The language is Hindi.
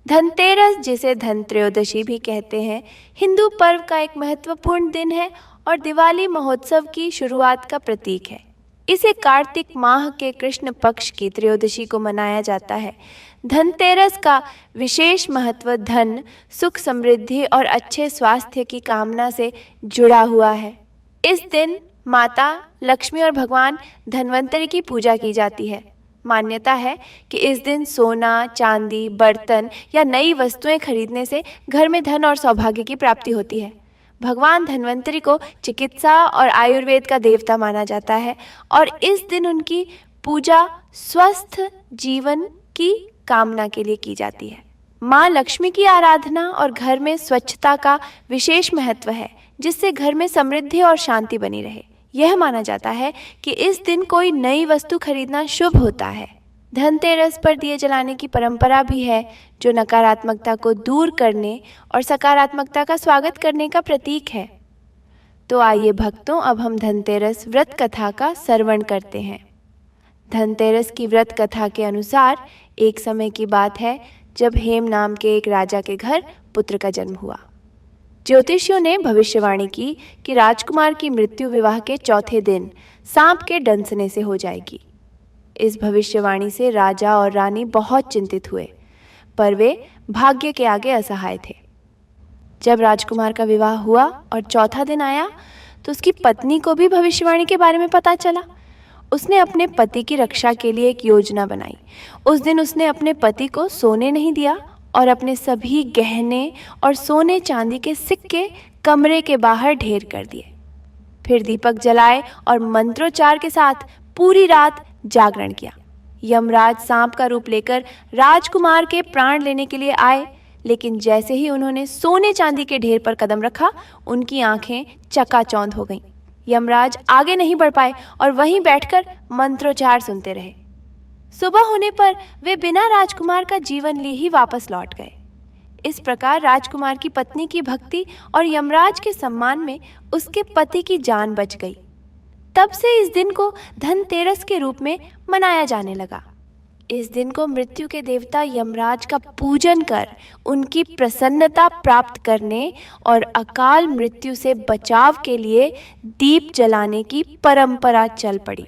धनतेरस, जिसे धन त्रयोदशी भी कहते हैं, हिंदू पर्व का एक महत्वपूर्ण दिन है और दिवाली महोत्सव की शुरुआत का प्रतीक है। इसे कार्तिक माह के कृष्ण पक्ष की त्रयोदशी को मनाया जाता है। धनतेरस का विशेष महत्व धन, सुख, समृद्धि और अच्छे स्वास्थ्य की कामना से जुड़ा हुआ है। इस दिन माता लक्ष्मी और भगवान धन्वंतरि की पूजा की जाती है। मान्यता है कि इस दिन सोना, चांदी, बर्तन या नई वस्तुएं खरीदने से घर में धन और सौभाग्य की प्राप्ति होती है। भगवान धन्वंतरि को चिकित्सा और आयुर्वेद का देवता माना जाता है और इस दिन उनकी पूजा स्वस्थ जीवन की कामना के लिए की जाती है। माँ लक्ष्मी की आराधना और घर में स्वच्छता का विशेष महत्व है, जिससे घर में समृद्धि और शांति बनी रहे। यह माना जाता है कि इस दिन कोई नई वस्तु खरीदना शुभ होता है। धनतेरस पर दिए जलाने की परंपरा भी है, जो नकारात्मकता को दूर करने और सकारात्मकता का स्वागत करने का प्रतीक है। तो आइए भक्तों, अब हम धनतेरस व्रत कथा का श्रवण करते हैं। धनतेरस की व्रत कथा के अनुसार एक समय की बात है जब हेम नाम के एक राजा के घर पुत्र का जन्म हुआ। ज्योतिषियों ने भविष्यवाणी की कि राजकुमार की मृत्यु विवाह के चौथे दिन सांप के डंसने से हो जाएगी। इस भविष्यवाणी से राजा और रानी बहुत चिंतित हुए, पर वे भाग्य के आगे असहाय थे। जब राजकुमार का विवाह हुआ और चौथा दिन आया तो उसकी पत्नी को भी भविष्यवाणी के बारे में पता चला। उसने अपने पति की रक्षा के लिए एक योजना बनाई। उस दिन उसने अपने पति को सोने नहीं दिया और अपने सभी गहने और सोने चांदी के सिक्के कमरे के बाहर ढेर कर दिए। फिर दीपक जलाए और मंत्रोच्चार के साथ पूरी रात जागरण किया। यमराज सांप का रूप लेकर राजकुमार के प्राण लेने के लिए आए, लेकिन जैसे ही उन्होंने सोने चांदी के ढेर पर कदम रखा, उनकी आंखें चकाचौंध हो गईं। यमराज आगे नहीं बढ़ पाए और वहीं बैठकर मंत्रोच्चार सुनते रहे। सुबह होने पर वे बिना राजकुमार का जीवन लिए ही वापस लौट गए। इस प्रकार राजकुमार की पत्नी की भक्ति और यमराज के सम्मान में उसके पति की जान बच गई। तब से इस दिन को धनतेरस के रूप में मनाया जाने लगा। इस दिन को मृत्यु के देवता यमराज का पूजन कर उनकी प्रसन्नता प्राप्त करने और अकाल मृत्यु से बचाव के लिए दीप जलाने की परंपरा चल पड़ी।